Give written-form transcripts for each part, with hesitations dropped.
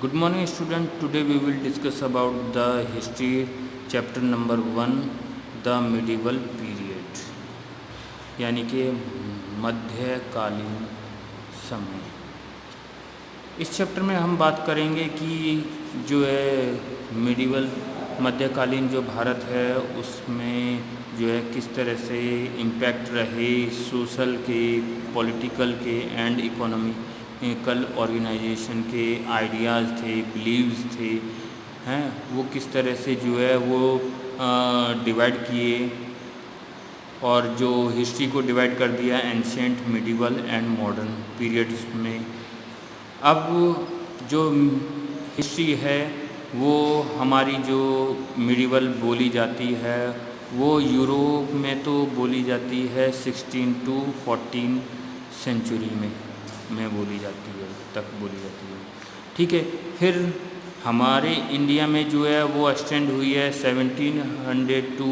Good morning student. Today we will discuss about the history chapter number 1 the medieval period यानी कि मध्यकालीन समय। इस चैप्टर में हम बात करेंगे कि जो है medieval मध्यकालीन जो भारत है उसमें जो है किस तरह से इम्पैक्ट रहे सोशल के, पॉलिटिकल के एंड इकोनॉमिकल ऑर्गेनाइजेशन के आइडियाज़ थे, बिलीव्स थे, हैं वो किस तरह से जो है वो डिवाइड किए और जो हिस्ट्री को डिवाइड कर दिया ancient, medieval and modern periods में। अब जो हिस्ट्री है वो हमारी जो मिडिवल बोली जाती है वो यूरोप में तो बोली जाती है 16 to 14 सेंचुरी में बोली जाती है तक बोली जाती है। ठीक है, फिर हमारे इंडिया में जो है वो एक्सटेंड हुई है 1700 to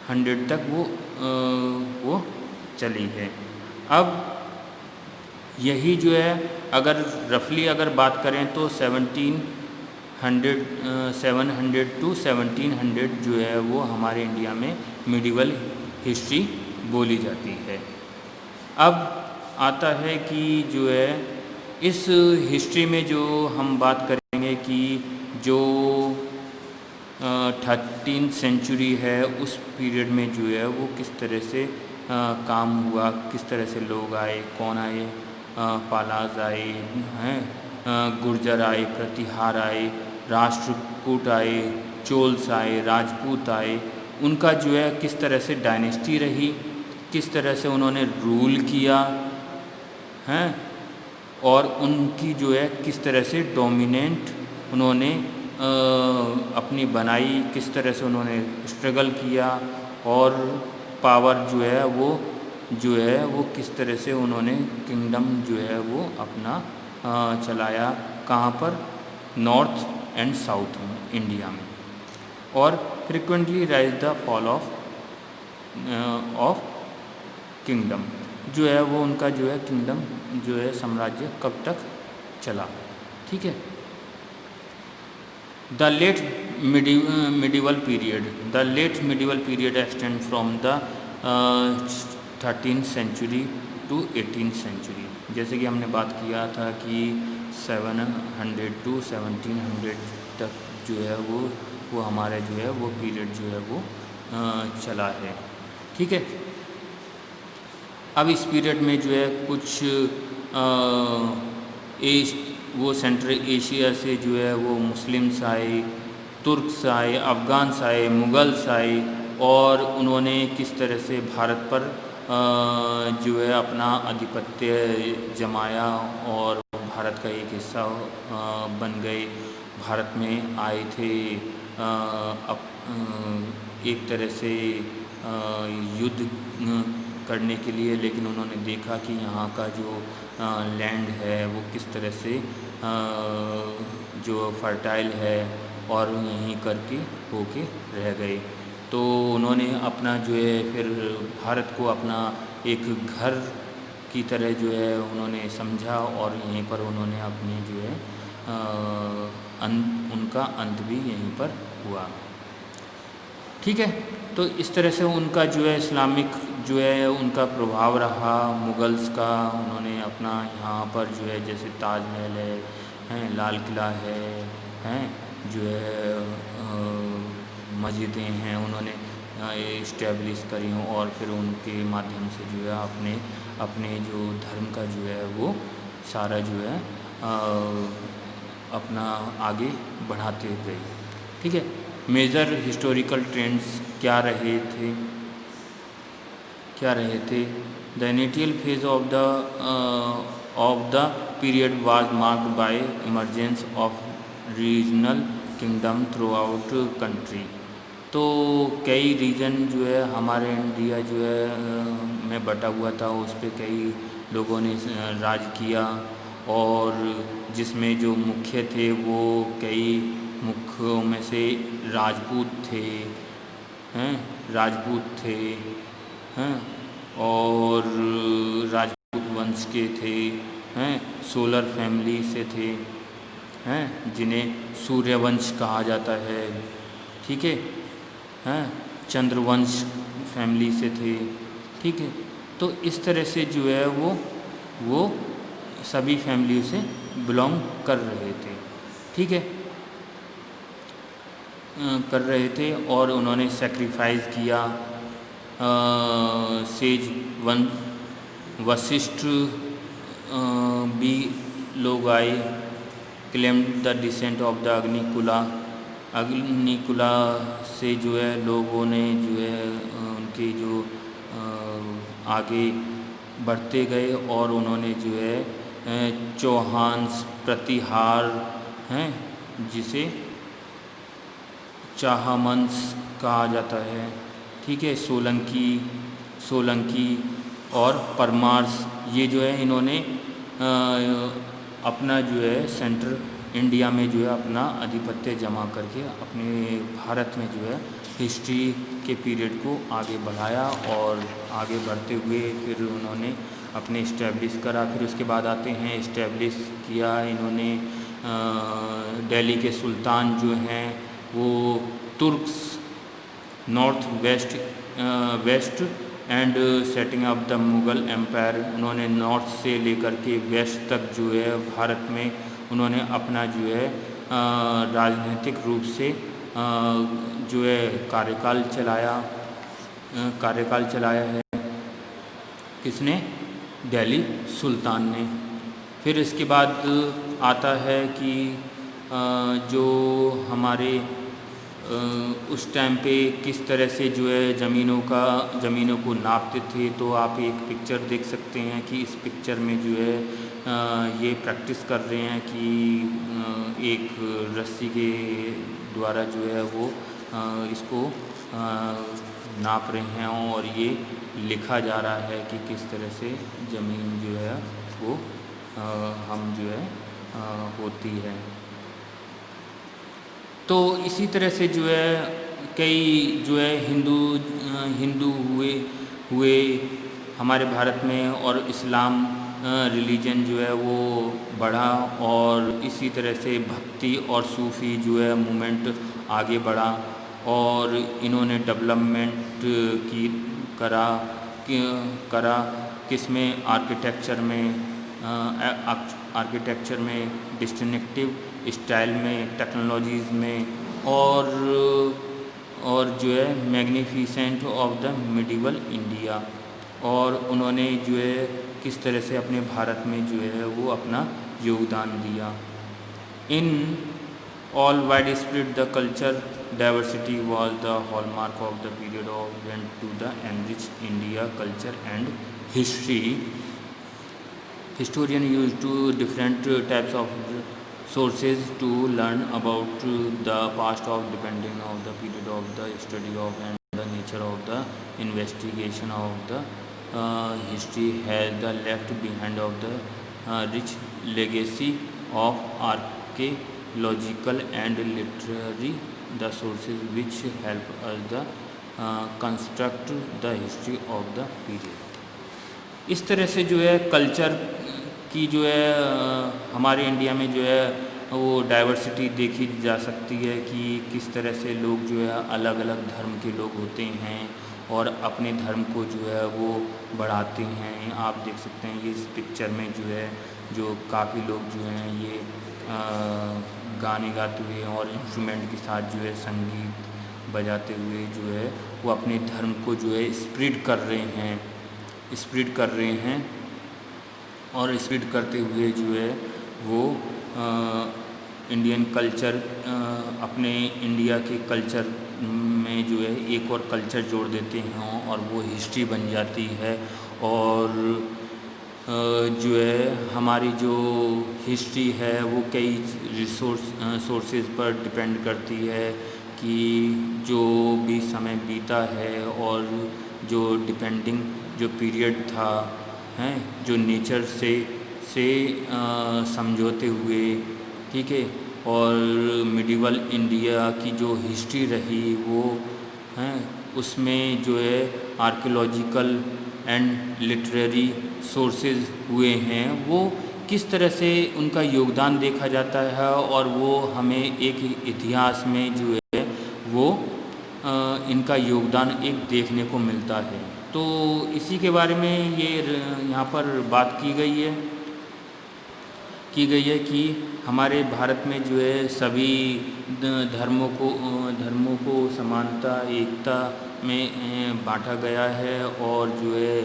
1700 तक वो चली है। अब यही जो है अगर रफली अगर बात करें तो 700 to 1700 जो है वो हमारे इंडिया में मिडिवल हिस्ट्री बोली जाती है। अब आता है कि जो है इस हिस्ट्री में जो हम बात करेंगे कि जो 13th सेंचुरी है उस पीरियड में जो है वो किस तरह से काम हुआ, किस तरह से लोग आए, कौन आए, पालाज आए हैं, गुर्जर आए, प्रतिहार आए, राष्ट्रकूट आए, चोल्स आए, राजपूत आए, उनका जो है किस तरह से डायनेस्टी रही, किस तरह से उन्होंने रूल किया हैं और उनकी जो है किस तरह से डोमिनेंट उन्होंने अपनी बनाई, किस तरह से उन्होंने स्ट्रगल किया और पावर जो है वो किस तरह से उन्होंने किंगडम जो है वो अपना चलाया, कहाँ पर, नॉर्थ एंड साउथ में इंडिया में। और frequently rise the fall of kingdom जो है वो उनका जो है किंगडम जो है साम्राज्य कब तक चला। ठीक है, the late medieval period extend from the 13th century to 18th century। जैसे कि हमने बात किया था कि 700 to 1700 तक जो है वो हमारा जो है वो पीरियड जो है वो चला है। ठीक है, अब इस पीरियड में जो है कुछ वो सेंट्रल एशिया से जो है वो मुस्लिम्स आए, तुर्क्स आए, अफ़गान्स आए, मुग़ल्स आए और उन्होंने किस तरह से भारत पर जो है अपना आधिपत्य जमाया और भारत का एक हिस्सा बन गए, भारत में आए थे एक तरह से युद्ध करने के लिए, लेकिन उन्होंने देखा कि यहाँ का जो लैंड है वो किस तरह से जो फर्टाइल है और यहीं करके होके रह गए। तो उन्होंने अपना जो है फिर भारत को अपना एक घर की तरह जो है उन्होंने समझा और यहीं पर उन्होंने अपने जो है उनका अंत भी यहीं पर हुआ। ठीक है, तो इस तरह से उनका जो है इस्लामिक जो है उनका प्रभाव रहा मुग़ल्स का। उन्होंने अपना यहाँ पर जो है जैसे ताजमहल है, लाल किला है, हैं जो है मस्जिदें हैं उन्होंने इस्टेब्लिश करी और फिर उनके माध्यम से जो है अपने जो धर्म का जो है वो सारा जो है अपना आगे बढ़ाते गए। ठीक है, मेजर हिस्टोरिकल ट्रेंड्स क्या रहे थे। The initial phase of the period was marked by emergence of regional kingdom through out country. तो कई रीजन जो है हमारे इंडिया जो है में बटा हुआ था, उस पर कई लोगों ने राज किया और जिसमें जो मुख्य थे वो कई मुख्यों में से राजपूत थे हैं और राजपूत वंश के थे, हैं, सोलर फैमिली से थे, हैं, जिन्हें सूर्यवंश कहा जाता है, ठीक है, हैं, चंद्रवंश फैमिली से थे, ठीक है। तो इस तरह से जो है वो सभी फैमिली से बिलोंग कर रहे थे, ठीक है, कर रहे थे। और उन्होंने सेक्रीफाइस किया। सेज वन वशिष्ठ भी लोग आए, claim the descent of the Agnikula से जो है लोगों ने जो है उनके जो आगे बढ़ते गए और उन्होंने जो है चौहान प्रतिहार हैं, जिसे चाहमंस कहा जाता है, ठीक है, सोलंकी और परमार्स, ये जो है इन्होंने अपना जो है सेंट्रल इंडिया में जो है अपना आधिपत्य जमा करके अपने भारत में जो है हिस्ट्री के पीरियड को आगे बढ़ाया। और आगे बढ़ते हुए फिर उन्होंने अपने इस्टेब्लिश करा। फिर उसके बाद आते हैं इस्टेब्लिश किया इन्होंने दिल्ली के सुल्तान जो हैं वो Turks north west and setting up the Mughal empire, उन्होंने नॉर्थ से लेकर के वेस्ट तक जो है भारत में उन्होंने अपना जो है राजनीतिक रूप से जो है कार्यकाल चलाया है। किसने? दिल्ली सुल्तान ने। फिर इसके बाद आता है कि जो हमारे उस टाइम पे किस तरह से जो है ज़मीनों को नापते थे। तो आप एक पिक्चर देख सकते हैं कि इस पिक्चर में जो है ये प्रैक्टिस कर रहे हैं कि एक रस्सी के द्वारा जो है वो इसको नाप रहे हैं और ये लिखा जा रहा है कि किस तरह से ज़मीन जो है वो हम जो है होती है। तो इसी तरह से जो है कई जो है हिंदू हुए हमारे भारत में और इस्लाम रिलीजन जो है वो बढ़ा और इसी तरह से भक्ति और सूफ़ी जो है मूवमेंट आगे बढ़ा और इन्होंने डेवलपमेंट की करा किसमें? आर्किटेक्चर में, डिस्टिंक्टिव स्टाइल में, टेक्नोलॉजीज़ में और जो है magnificent of the medieval India. और उन्होंने जो है किस तरह से अपने भारत में जो है वो अपना योगदान दिया। In all wide spread the culture diversity was the hallmark of the period of went to the enrich India culture and history. Historian used two different types of sources to learn about the past of depending of the period of the study of and the nature of the investigation of the history has the left behind of the rich legacy of archaeological and literary the sources which help us the construct the history of the period। इस तरह से जो है culture की जो है हमारे India में जो है वो डाइवर्सिटी देखी जा सकती है कि किस तरह से लोग जो है अलग अलग धर्म के लोग होते हैं और अपने धर्म को जो है वो बढ़ाते हैं। आप देख सकते हैं ये इस पिक्चर में जो है जो काफ़ी लोग जो हैं ये गाने गाते हुए और इंस्ट्रूमेंट के साथ जो है संगीत बजाते हुए जो है वो अपने धर्म को जो है स्प्रेड कर रहे हैं और स्प्रेड करते हुए जो है वो इंडियन कल्चर अपने इंडिया के कल्चर में जो है एक और कल्चर जोड़ देते हैं और वो हिस्ट्री बन जाती है। और जो है हमारी जो हिस्ट्री है वो कई सोर्सेज पर डिपेंड करती है कि जो भी समय बीता है और जो डिपेंडिंग जो पीरियड था हैं जो नेचर से समझौते हुए, ठीक है, और मिडिवल इंडिया की जो हिस्ट्री रही वो हैं उसमें जो है आर्कियोलॉजिकल एंड लिटरेरी सोर्सेज हुए हैं, वो किस तरह से उनका योगदान देखा जाता है और वो हमें एक इतिहास में जो है वो इनका योगदान एक देखने को मिलता है। तो इसी के बारे में ये यहाँ पर बात की गई है कि हमारे भारत में जो है सभी धर्मों को समानता एकता में बांटा गया है और जो है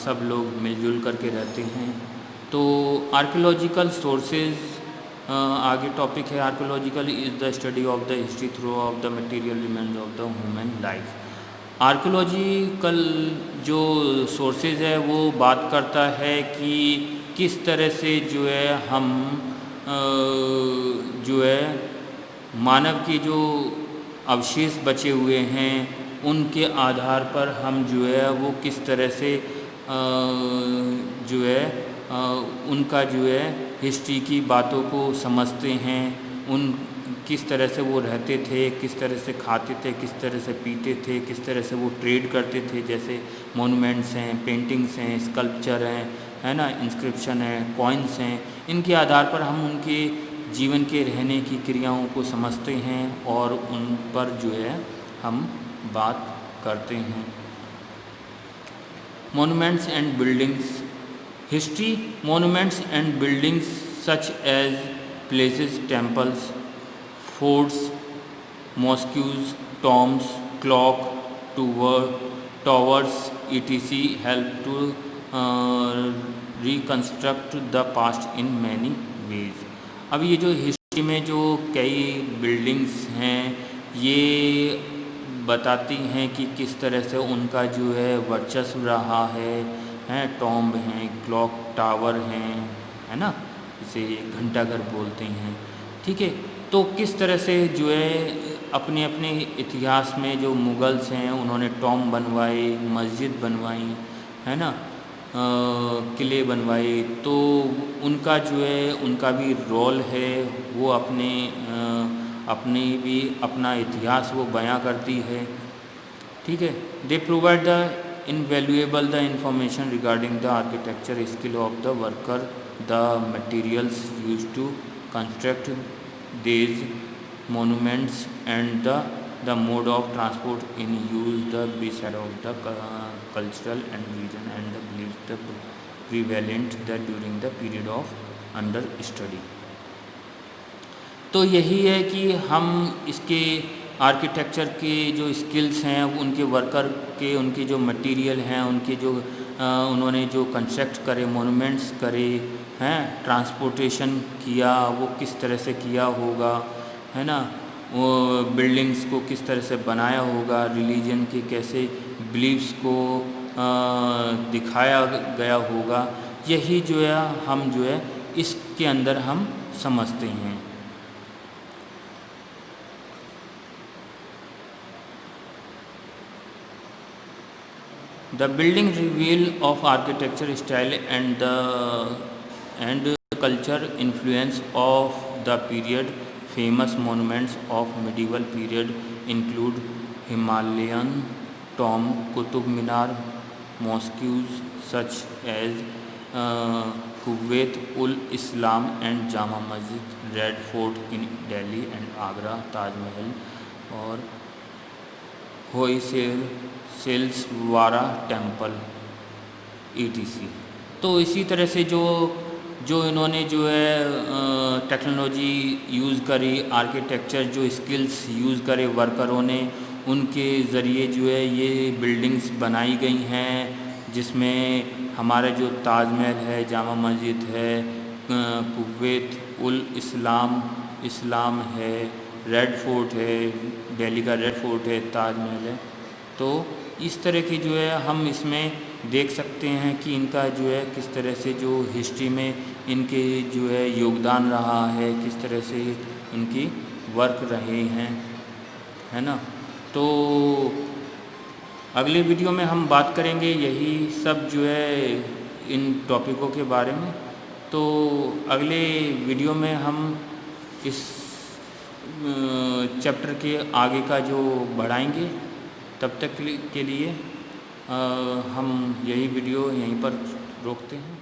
सब लोग मिलजुल करके रहते हैं। तो आर्कियोलॉजिकल सोर्सेज आगे टॉपिक है, archaeological is the study of the history through of the material remains of the human life. Archaeological जो सोर्सेज है वो बात करता है कि किस तरह से जो है हम जो है मानव के जो अवशेष बचे हुए हैं उनके आधार पर हम जो है वो किस तरह से जो है उनका जो है हिस्ट्री की बातों को समझते हैं, उन किस तरह से वो रहते थे, किस तरह से खाते थे, किस तरह से पीते थे, किस तरह से वो ट्रेड करते थे। जैसे मोनूमेंट्स हैं, पेंटिंग्स हैं, स्कल्पचर हैं, है ना, इंस्क्रिप्शन है, कॉइन्स हैं, इनके आधार पर हम उनके जीवन के रहने की क्रियाओं को समझते हैं और उन पर जो है हम बात करते हैं। Monuments and buildings history. Monuments and buildings such as places, temples, forts, mosques, tombs, clock, towers, etc. help to reconstruct the past in many ways। अब ये जो हिस्ट्री में जो कई बिल्डिंग्स हैं ये बताती हैं कि किस तरह से उनका जो है वर्चस्व रहा है, टॉम्ब हैं, क्लॉक टावर हैं, है ना, इसे घंटाघर बोलते हैं, ठीक है। तो किस तरह से जो है अपने अपने इतिहास में जो मुग़ल्स हैं उन्होंने टॉम्ब बनवाए, मस्जिद बनवाई, है ना, किले बनवाए, तो उनका जो है उनका भी रोल है, वो अपना इतिहास वो बयां करती है, ठीक है। They provide the invaluable the information regarding the architecture skill of the worker, the materials used to construct these monuments and the mode of transport in use, the beside of the cultural and religion and the beliefs the prevalent that during the period of under study। तो यही है कि हम इसके architecture के जो skills हैं उनके वर्कर के, उनके जो मटेरियल हैं, उनके जो उन्होंने जो कंस्ट्रक्ट करे, मोनूमेंट्स करे हैं, ट्रांसपोर्टेशन किया, वो किस तरह से किया होगा, है ना, वो बिल्डिंग्स को किस तरह से बनाया होगा, रिलीजन के कैसे बिलीव्स को दिखाया गया होगा, यही जो है हम जो है इसके अंदर हम समझते हैं। The building reveal of architecture style and culture influence of the period। Famous monuments of medieval period include Himalayan tomb, Qutub Minar, mosques such as Kuwait-ul-Islam and Jama Masjid, Red Fort in Delhi and Agra, Taj Mahal और होयसलवाड़ा temple etc। तो इसी तरह से जो इन्होंने जो है technology use करी, आर्किटेक्चर जो स्किल्स यूज़ करे वर्करों ने, उनके ज़रिए जो है ये बिल्डिंग्स बनाई गई हैं, जिसमें हमारा जो ताजमहल है, जामा मस्जिद है, कुवैत-उल-इस्लाम है, रेड फोर्ट है, दिल्ली का रेड फोर्ट है, ताजमहल है। तो इस तरह की जो है हम इसमें देख सकते हैं कि इनका जो है किस तरह से जो हिस्ट्री में इनके जो है योगदान रहा है, किस तरह से इनकी वर्क रहे हैं, है ना। तो अगले वीडियो में हम बात करेंगे यही सब जो है इन टॉपिकों के बारे में। तो अगले वीडियो में हम इस चैप्टर के आगे का जो बढ़ाएंगे। तब तक के लिए हम यही वीडियो यहीं पर रोकते हैं।